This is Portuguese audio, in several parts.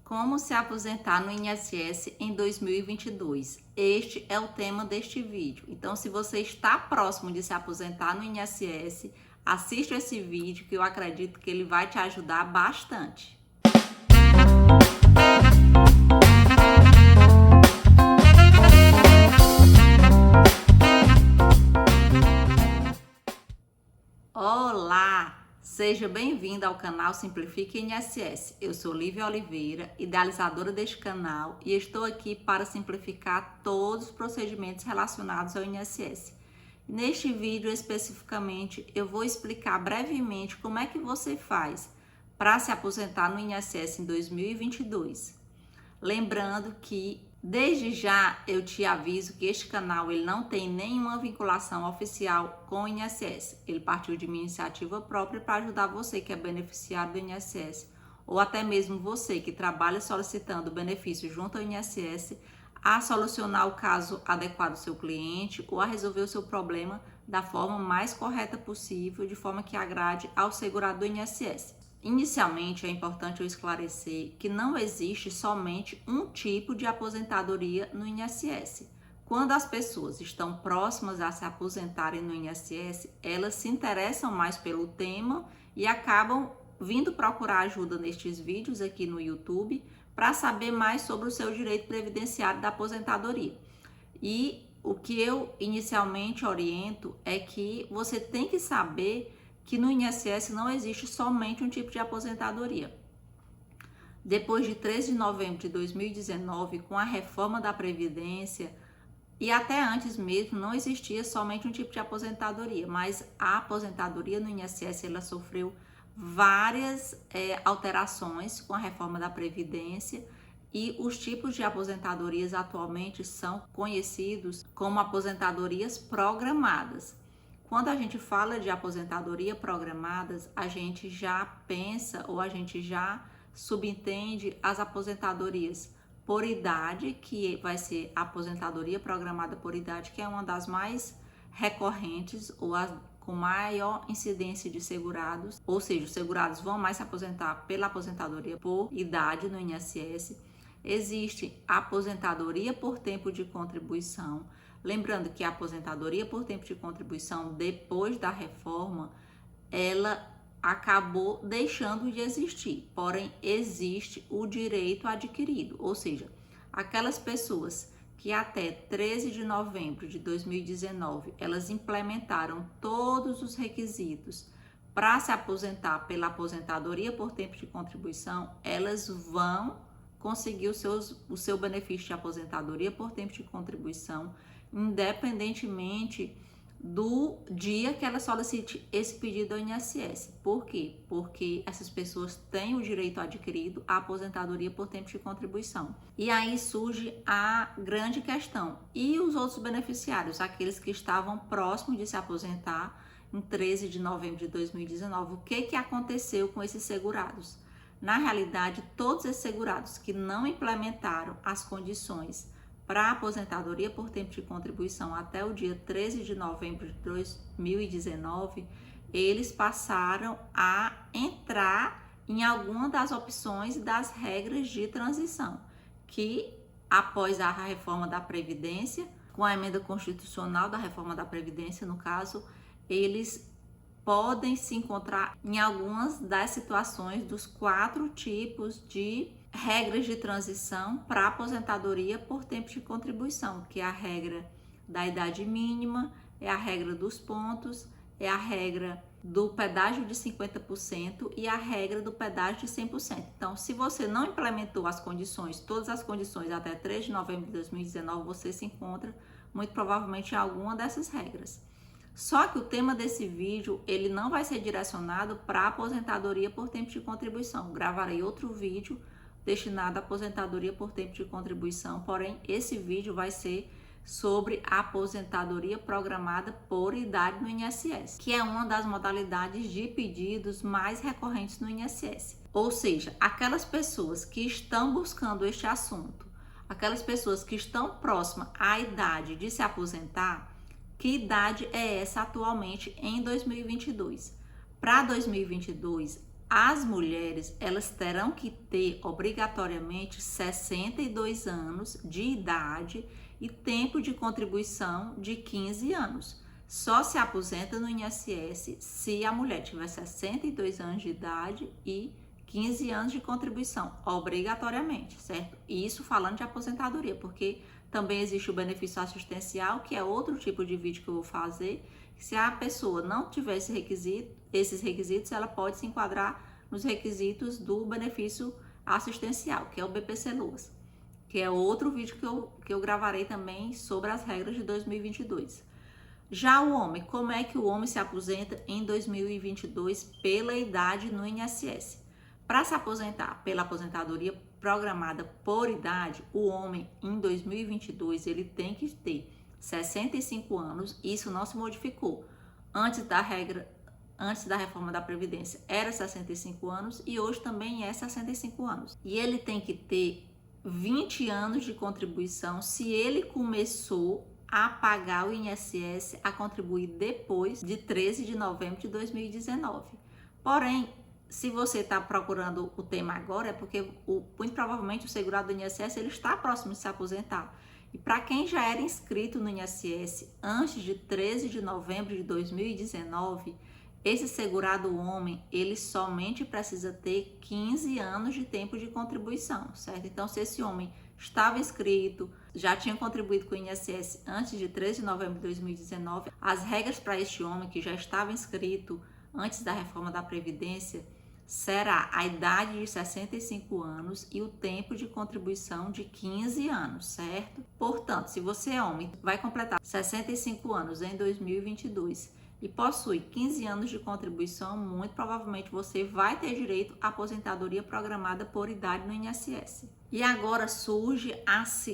Como se aposentar no INSS em 2022? Este é o tema deste vídeo. Então, se você está próximo de se aposentar no INSS, assista esse vídeo que eu acredito que ele vai te ajudar bastante. Olá! Seja bem-vindo ao canal Simplifique INSS. Eu sou Lívia Oliveira, idealizadora deste canal, e estou aqui para simplificar todos os procedimentos relacionados ao INSS. Neste vídeo, especificamente, eu vou explicar brevemente como é que você faz para se aposentar no INSS em 2022. Lembrando que, desde já, eu te aviso que este canal ele não tem nenhuma vinculação oficial com o INSS. Ele partiu de minha iniciativa própria para ajudar você que é beneficiário do INSS, ou até mesmo você que trabalha solicitando benefício junto ao INSS, a solucionar o caso adequado do seu cliente ou a resolver o seu problema da forma mais correta possível, de forma que agrade ao segurado do INSS. Inicialmente, é importante eu esclarecer que não existe somente um tipo de aposentadoria no INSS. Quando as pessoas estão próximas a se aposentarem no INSS, elas se interessam mais pelo tema e acabam vindo procurar ajuda nestes vídeos aqui no YouTube para saber mais sobre o seu direito previdenciário da aposentadoria. E o que eu inicialmente oriento é que você tem que saber que no INSS não existe somente um tipo de aposentadoria. Depois de 13 de novembro de 2019, com a reforma da Previdência, e até antes mesmo, não existia somente um tipo de aposentadoria, mas a aposentadoria no INSS ela sofreu várias alterações com a reforma da Previdência, e os tipos de aposentadorias atualmente são conhecidos como aposentadorias programadas. Quando a gente fala de aposentadoria programadas, a gente já pensa ou a gente já subentende as aposentadorias por idade, que vai ser a aposentadoria programada por idade, que é uma das mais recorrentes ou com maior incidência de segurados, ou seja, os segurados vão mais se aposentar pela aposentadoria por idade no INSS. Existe a aposentadoria por tempo de contribuição. Lembrando que a aposentadoria por tempo de contribuição, depois da reforma, ela acabou deixando de existir, porém existe o direito adquirido, ou seja, aquelas pessoas que até 13 de novembro de 2019, elas implementaram todos os requisitos para se aposentar pela aposentadoria por tempo de contribuição, elas vão conseguir o seu benefício de aposentadoria por tempo de contribuição, independentemente do dia que ela solicite esse pedido ao INSS. Por quê? Porque essas pessoas têm o direito adquirido à aposentadoria por tempo de contribuição. E aí surge a grande questão: e os outros beneficiários, aqueles que estavam próximos de se aposentar em 13 de novembro de 2019, o que aconteceu com esses segurados? Na realidade, todos esses segurados que não implementaram as condições para a aposentadoria por tempo de contribuição até o dia 13 de novembro de 2019, eles passaram a entrar em alguma das opções das regras de transição, que após a reforma da Previdência, com a emenda constitucional da reforma da Previdência, no caso, eles podem se encontrar em algumas das situações dos 4 tipos de regras de transição para aposentadoria por tempo de contribuição, que é a regra da idade mínima, é a regra dos pontos, é a regra do pedágio de 50% e a regra do pedágio de 100%. Então, se você não implementou as condições, todas as condições até 3 de novembro de 2019, você se encontra muito provavelmente em alguma dessas regras. Só que o tema desse vídeo, ele não vai ser direcionado para aposentadoria por tempo de contribuição. Gravarei outro vídeo destinado à aposentadoria por tempo de contribuição, porém esse vídeo vai ser sobre a aposentadoria programada por idade no INSS, que é uma das modalidades de pedidos mais recorrentes no INSS. Ou seja, aquelas pessoas que estão buscando este assunto, aquelas pessoas que estão próximas à idade de se aposentar, que idade é essa atualmente em 2022? Para 2022, As mulheres, elas terão que ter obrigatoriamente 62 anos de idade e tempo de contribuição de 15 anos. Só se aposenta no INSS se a mulher tiver 62 anos de idade e 15 anos de contribuição, obrigatoriamente, certo? E isso falando de aposentadoria, porque também existe o benefício assistencial, que é outro tipo de vídeo que eu vou fazer. Se a pessoa não tiver esses requisitos, ela pode se enquadrar nos requisitos do benefício assistencial, que é o BPC-LOAS, que é outro vídeo que eu gravarei também sobre as regras de 2022. Já o homem, como é que o homem se aposenta em 2022 pela idade no INSS? Para se aposentar pela aposentadoria programada por idade, o homem em 2022 ele tem que ter 65 anos, isso não se modificou. Antes da reforma da Previdência era 65 anos e hoje também é 65 anos. E ele tem que ter 20 anos de contribuição se ele começou a pagar o INSS, a contribuir depois de 13 de novembro de 2019. Porém, se você está procurando o tema agora, é porque muito provavelmente o segurado do INSS ele está próximo de se aposentar. E para quem já era inscrito no INSS antes de 13 de novembro de 2019, esse segurado homem, ele somente precisa ter 15 anos de tempo de contribuição, certo? Então, se esse homem estava inscrito, já tinha contribuído com o INSS antes de 13 de novembro de 2019, as regras para este homem que já estava inscrito antes da reforma da Previdência será a idade de 65 anos e o tempo de contribuição de 15 anos, certo? Portanto, se você é homem, vai completar 65 anos em 2022 e possui 15 anos de contribuição, muito provavelmente você vai ter direito à aposentadoria programada por idade no INSS. E agora surge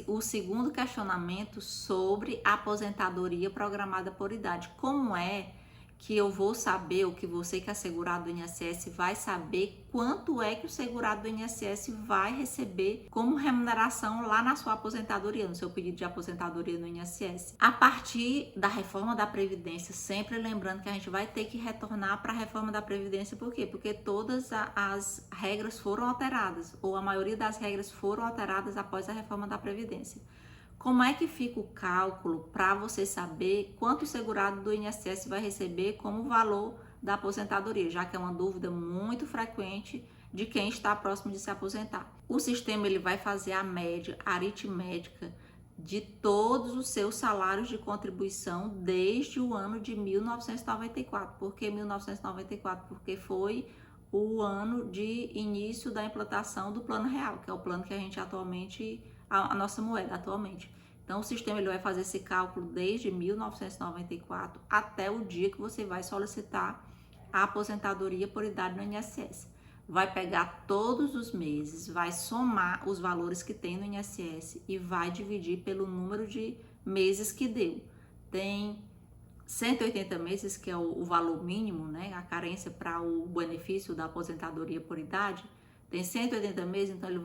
o segundo questionamento sobre a aposentadoria programada por idade. Como é que eu vou saber, o que você que é segurado do INSS vai saber quanto é que o segurado do INSS vai receber como remuneração lá na sua aposentadoria, no seu pedido de aposentadoria no INSS. A partir da reforma da Previdência, sempre lembrando que a gente vai ter que retornar para a reforma da Previdência, por quê? Porque todas as regras foram alteradas, ou a maioria das regras foram alteradas após a reforma da Previdência. Como é que fica o cálculo para você saber quanto o segurado do INSS vai receber como valor da aposentadoria, já que é uma dúvida muito frequente de quem está próximo de se aposentar? O sistema ele vai fazer a média aritmética de todos os seus salários de contribuição desde o ano de 1994. Por que 1994? Porque foi o ano de início da implantação do Plano Real, que é o plano que a gente atualmente, a nossa moeda atualmente. Então, o sistema ele vai fazer esse cálculo desde 1994 até o dia que você vai solicitar a aposentadoria por idade no INSS. Vai pegar todos os meses, vai somar os valores que tem no INSS e vai dividir pelo número de meses que deu. Tem 180 meses, que é o valor mínimo, né? A carência para o benefício da aposentadoria por idade. Tem 180 meses, então ele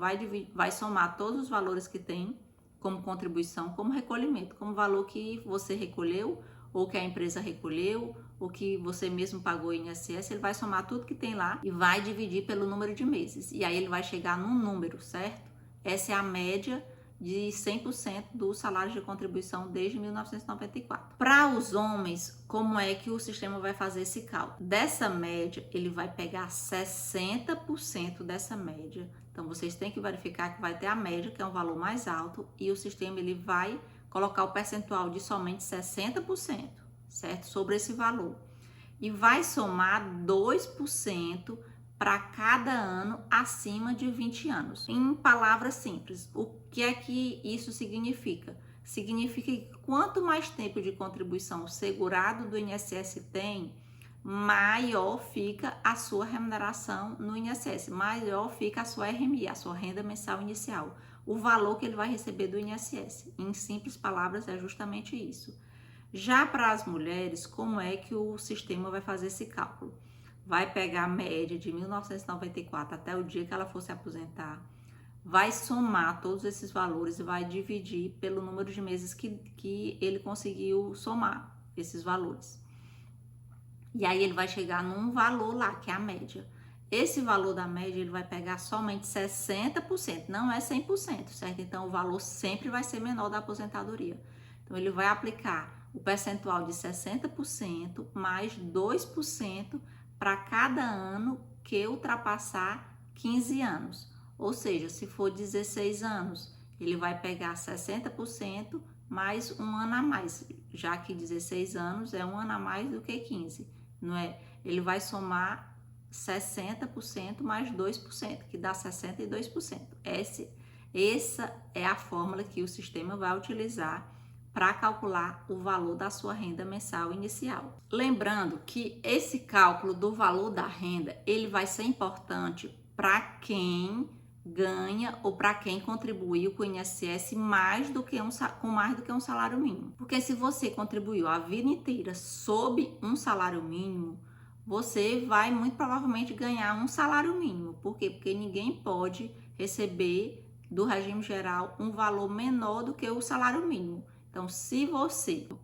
vai somar todos os valores que tem como contribuição, como recolhimento, como valor que você recolheu, ou que a empresa recolheu, ou que você mesmo pagou em INSS, ele vai somar tudo que tem lá e vai dividir pelo número de meses. E aí ele vai chegar num número, certo? Essa é a média de 100% do salário de contribuição desde 1994. Para os homens, como é que o sistema vai fazer esse cálculo? Dessa média, ele vai pegar 60% dessa média. Então, vocês têm que verificar que vai ter a média, que é um valor mais alto, e o sistema ele vai colocar o percentual de somente 60%, certo? Sobre esse valor. E vai somar 2% para cada ano acima de 20 anos. Em palavras simples, o que é que isso significa? Significa que quanto mais tempo de contribuição o segurado do INSS tem, maior fica a sua remuneração no INSS, maior fica a sua RMI, a sua renda mensal inicial, o valor que ele vai receber do INSS. Em simples palavras, é justamente isso. Já para as mulheres, como é que o sistema vai fazer esse cálculo? Vai pegar a média de 1994 até o dia que ela for se aposentar, vai somar todos esses valores e vai dividir pelo número de meses que ele conseguiu somar esses valores. E aí ele vai chegar num valor lá, que é a média. esse valor da média ele vai pegar somente 60%, não é 100%, certo? Então o valor sempre vai ser menor da aposentadoria. Então ele vai aplicar o percentual de 60% mais 2% para cada ano que ultrapassar 15 anos. Ou seja, se for 16 anos, ele vai pegar 60% mais um ano a mais, já que 16 anos é um ano a mais do que 15, não é? Ele vai somar 60% mais 2%, que dá 62%. Essa é a fórmula que o sistema vai utilizar para calcular o valor da sua renda mensal inicial. Lembrando que esse cálculo do valor da renda, ele vai ser importante para quem ganha ou para quem contribuiu com o INSS com mais do que um salário mínimo. Porque se você contribuiu a vida inteira sob um salário mínimo, você vai muito provavelmente ganhar um salário mínimo. Por quê? Porque ninguém pode receber do regime geral um valor menor do que o salário mínimo. Então, se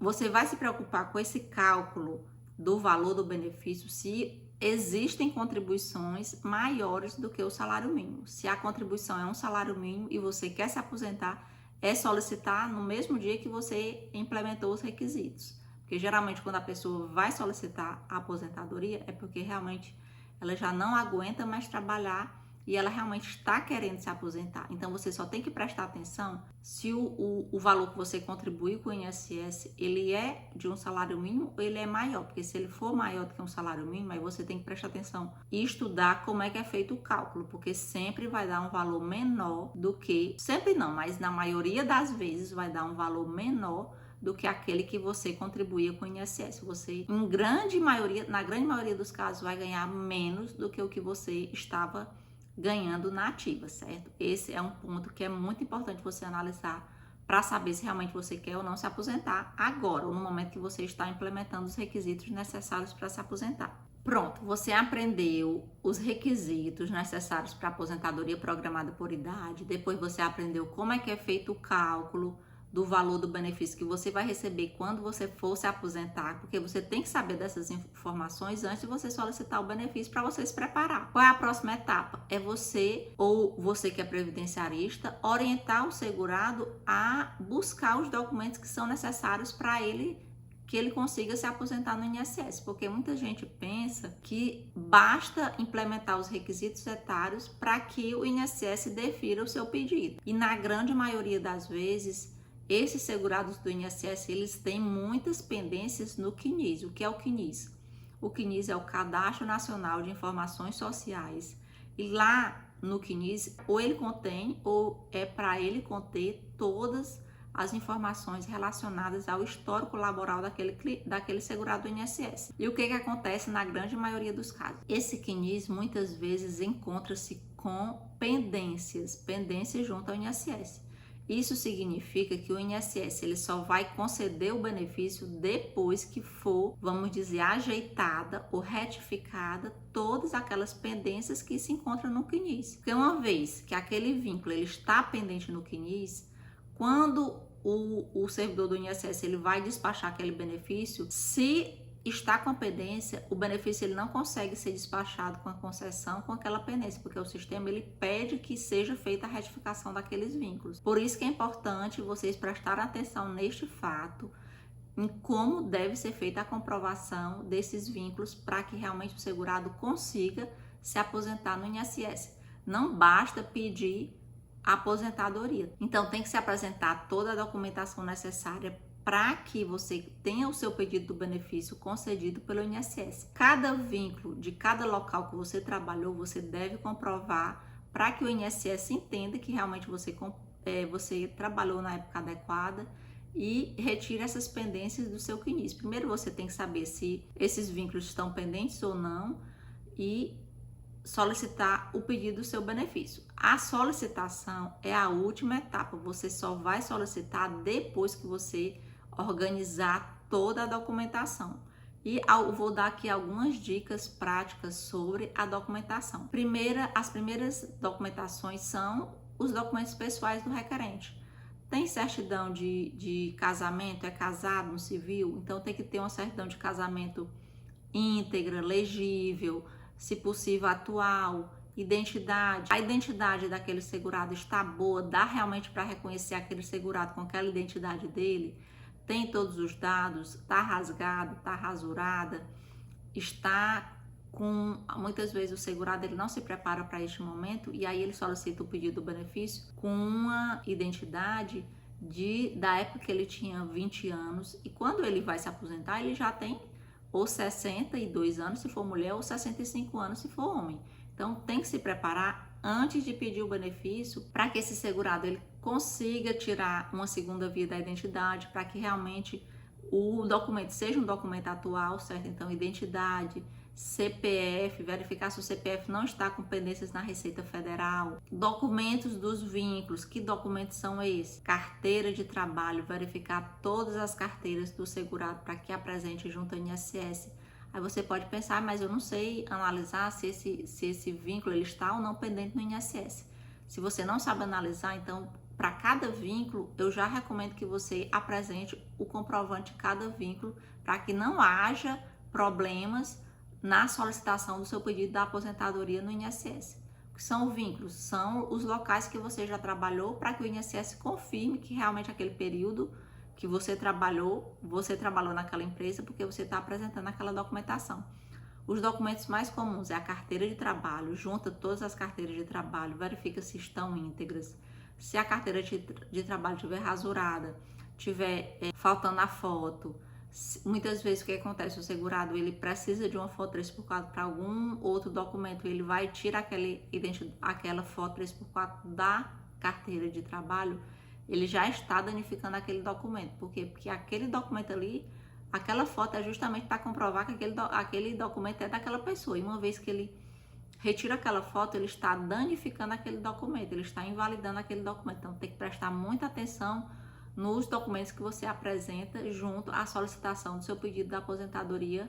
você vai se preocupar com esse cálculo do valor do benefício, se existem contribuições maiores do que o salário mínimo. Se a contribuição é um salário mínimo e você quer se aposentar, é solicitar no mesmo dia que você implementou os requisitos. Porque geralmente quando a pessoa vai solicitar a aposentadoria é porque realmente ela já não aguenta mais trabalhar e ela realmente está querendo se aposentar. Então você só tem que prestar atenção se o valor que você contribuiu com o INSS, ele é de um salário mínimo ou ele é maior. Porque se ele for maior do que um salário mínimo, aí você tem que prestar atenção e estudar como é que é feito o cálculo. Porque sempre vai dar um valor menor do que... Sempre não, mas na maioria das vezes vai dar um valor menor do que aquele que você contribuía com o INSS. Você, na grande maioria dos casos, vai ganhar menos do que o que você estava ganhando na ativa, certo? Esse é um ponto que é muito importante você analisar para saber se realmente você quer ou não se aposentar agora, ou no momento que você está implementando os requisitos necessários para se aposentar. Pronto, você aprendeu os requisitos necessários para aposentadoria programada por idade, depois você aprendeu como é que é feito o cálculo do valor do benefício que você vai receber quando você for se aposentar, porque você tem que saber dessas informações antes de você solicitar o benefício para você se preparar. Qual é a próxima etapa? É você, ou você que é previdenciarista, orientar o segurado a buscar os documentos que são necessários para que ele consiga se aposentar no INSS, porque muita gente pensa que basta implementar os requisitos etários para que o INSS defira o seu pedido. E na grande maioria das vezes, esses segurados do INSS, eles têm muitas pendências no CNIS. O que é o CNIS? O CNIS é o Cadastro Nacional de Informações Sociais. E lá no CNIS, ou ele contém, ou é para ele conter todas as informações relacionadas ao histórico laboral daquele segurado do INSS. E o que acontece na grande maioria dos casos? Esse CNIS muitas vezes encontra-se com pendências junto ao INSS. Isso significa que o INSS ele só vai conceder o benefício depois que for, vamos dizer, ajeitada ou retificada todas aquelas pendências que se encontram no CNIS. Porque uma vez que aquele vínculo ele está pendente no CNIS, quando o servidor do INSS ele vai despachar aquele benefício, se está com pendência, o benefício ele não consegue ser despachado com a concessão com aquela pendência, porque o sistema ele pede que seja feita a retificação daqueles vínculos. Por isso que é importante vocês prestarem atenção neste fato, em como deve ser feita a comprovação desses vínculos para que realmente o segurado consiga se aposentar no INSS. Não basta pedir a aposentadoria. Então tem que se apresentar toda a documentação necessária para que você tenha o seu pedido do benefício concedido pelo INSS. Cada vínculo de cada local que você trabalhou, você deve comprovar para que o INSS entenda que realmente você trabalhou na época adequada e retire essas pendências do seu CNIS. Primeiro você tem que saber se esses vínculos estão pendentes ou não e solicitar o pedido do seu benefício. A solicitação é a última etapa, você só vai solicitar depois que você organizar toda a documentação. E eu vou dar aqui algumas dicas práticas sobre a documentação. As primeiras documentações são os documentos pessoais do requerente. Tem certidão de casamento, é casado no civil, então tem que ter uma certidão de casamento íntegra, legível, se possível atual, identidade. A identidade daquele segurado está boa, dá realmente para reconhecer aquele segurado com aquela identidade dele? Tem todos os dados, está rasgado, está rasurada, está com... Muitas vezes o segurado ele não se prepara para este momento e aí ele solicita o pedido do benefício com uma identidade da época que ele tinha 20 anos e quando ele vai se aposentar ele já tem ou 62 anos se for mulher ou 65 anos se for homem. Então tem que se preparar antes de pedir o benefício para que esse segurado ele consiga tirar uma segunda via da identidade, para que realmente o documento seja um documento atual, certo? Então identidade, CPF, verificar se o CPF não está com pendências na Receita Federal, documentos dos vínculos, que documentos são esses? Carteira de trabalho, verificar todas as carteiras do segurado para que apresente junto ao INSS. Aí você pode pensar, mas eu não sei analisar se esse vínculo ele está ou não pendente no INSS. Se você não sabe analisar, então para cada vínculo eu já recomendo que você apresente o comprovante de cada vínculo para que não haja problemas na solicitação do seu pedido da aposentadoria no INSS. O que são vínculos? São os locais que você já trabalhou para que o INSS confirme que realmente aquele período que você trabalhou naquela empresa porque você está apresentando aquela documentação. Os documentos mais comuns é a carteira de trabalho, junta todas as carteiras de trabalho, verifica se estão íntegras. Se a carteira de trabalho estiver rasurada, estiver faltando a foto, muitas vezes o que acontece? O segurado ele precisa de uma foto 3x4 para algum outro documento, ele vai tirar aquela foto 3x4 da carteira de trabalho, ele já está danificando aquele documento. Por quê? Porque aquele documento ali, aquela foto é justamente para comprovar que aquele documento é daquela pessoa. E uma vez que ele retira aquela foto, ele está danificando aquele documento, ele está invalidando aquele documento. Então tem que prestar muita atenção nos documentos que você apresenta junto à solicitação do seu pedido da aposentadoria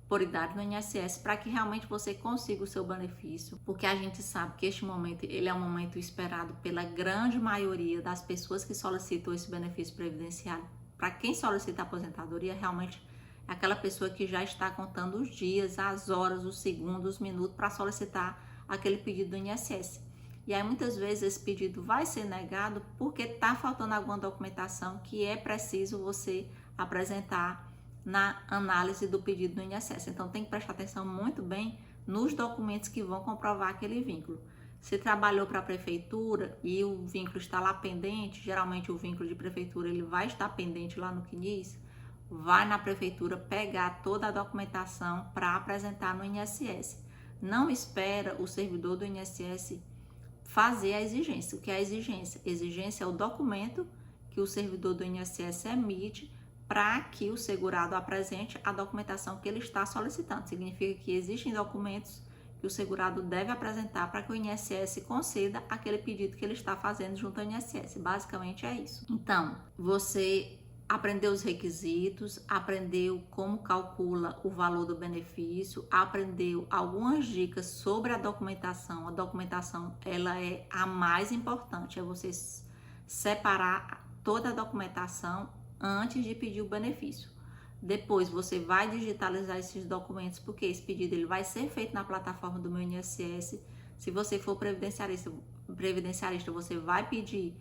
por idade no INSS, para que realmente você consiga o seu benefício, porque a gente sabe que este momento ele é um momento esperado pela grande maioria das pessoas que solicitam esse benefício previdenciário. Para quem solicita a aposentadoria, realmente é aquela pessoa que já está contando os dias, as horas, os segundos, os minutos para solicitar aquele pedido do INSS. E aí muitas vezes esse pedido vai ser negado porque está faltando alguma documentação que é preciso você apresentar na análise do pedido do INSS. Então tem que prestar atenção muito bem nos documentos que vão comprovar aquele vínculo. Se trabalhou para a prefeitura e o vínculo está lá pendente, geralmente o vínculo de prefeitura ele vai estar pendente lá no CNIS, vai na prefeitura pegar toda a documentação para apresentar no INSS. Não espera o servidor do INSS fazer a exigência. O que é a exigência? Exigência é o documento que o servidor do INSS emite para que o segurado apresente a documentação que ele está solicitando. Significa que existem documentos que o segurado deve apresentar para que o INSS conceda aquele pedido que ele está fazendo junto ao INSS. Basicamente é isso. Então, você aprendeu os requisitos, aprendeu como calcula o valor do benefício, aprendeu algumas dicas sobre a documentação. A documentação, ela é a mais importante, é você separar toda a documentação antes de pedir o benefício. Depois você vai digitalizar esses documentos, porque esse pedido ele vai ser feito na plataforma do meu INSS. Se você for previdenciarista, você vai pedir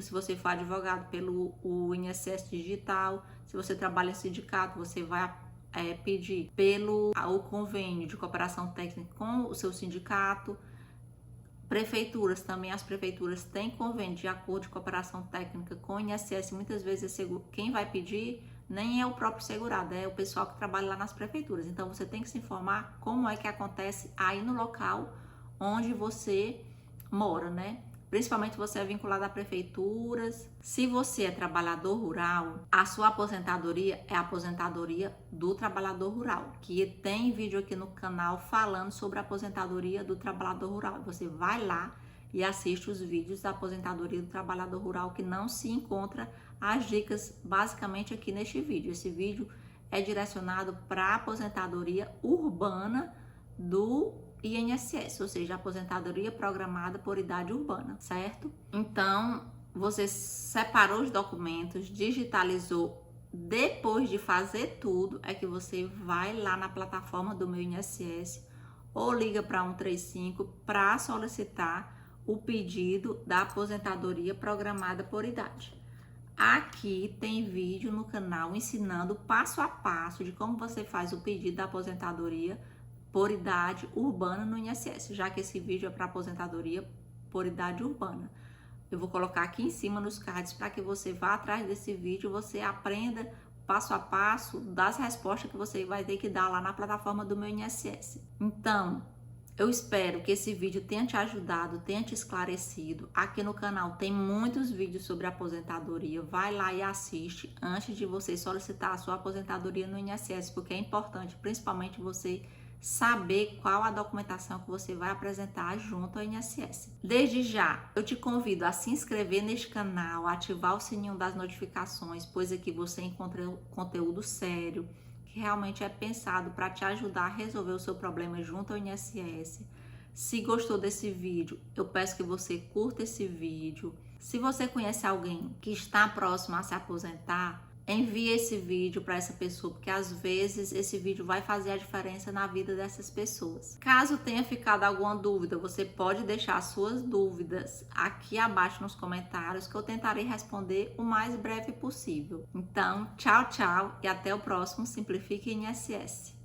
se você for advogado, pelo INSS digital. Se você trabalha em sindicato, você vai pedir o convênio de cooperação técnica com o seu sindicato. Prefeituras também, as prefeituras têm convênio de acordo de cooperação técnica com o INSS. Muitas vezes quem vai pedir nem é o próprio segurado, é o pessoal que trabalha lá nas prefeituras. Então você tem que se informar como é que acontece aí no local onde você mora, né? Principalmente você é vinculado a prefeituras. Se você é trabalhador rural, a sua aposentadoria é a aposentadoria do trabalhador rural, que tem vídeo aqui no canal falando sobre a aposentadoria do trabalhador rural. Você vai lá e assiste os vídeos da aposentadoria do trabalhador rural, que não se encontra as dicas basicamente aqui neste vídeo. Esse vídeo é direcionado para a aposentadoria urbana do INSS, ou seja, aposentadoria programada por idade urbana, certo? Então, você separou os documentos, digitalizou. Depois de fazer tudo, é que você vai lá na plataforma do meu INSS, ou liga para 135 para solicitar o pedido da aposentadoria programada por idade. Aqui tem vídeo no canal ensinando passo a passo de como você faz o pedido da aposentadoria por idade urbana no INSS, já que esse vídeo é para aposentadoria por idade urbana. Eu vou colocar aqui em cima nos cards para que você vá atrás desse vídeo, você aprenda passo a passo das respostas que você vai ter que dar lá na plataforma do meu INSS. Então, eu espero que esse vídeo tenha te ajudado, tenha te esclarecido. Aqui no canal tem muitos vídeos sobre aposentadoria. Vai lá e assiste antes de você solicitar a sua aposentadoria no INSS, porque é importante, principalmente você saber qual a documentação que você vai apresentar junto ao INSS. Desde já, eu te convido a se inscrever neste canal, ativar o sininho das notificações, pois aqui você encontra conteúdo sério, que realmente é pensado para te ajudar a resolver o seu problema junto ao INSS. Se gostou desse vídeo, eu peço que você curta esse vídeo. Se você conhece alguém que está próximo a se aposentar, envie esse vídeo para essa pessoa, porque às vezes esse vídeo vai fazer a diferença na vida dessas pessoas. Caso tenha ficado alguma dúvida, você pode deixar suas dúvidas aqui abaixo nos comentários, que eu tentarei responder o mais breve possível. Então, tchau, tchau e até o próximo Simplifique INSS.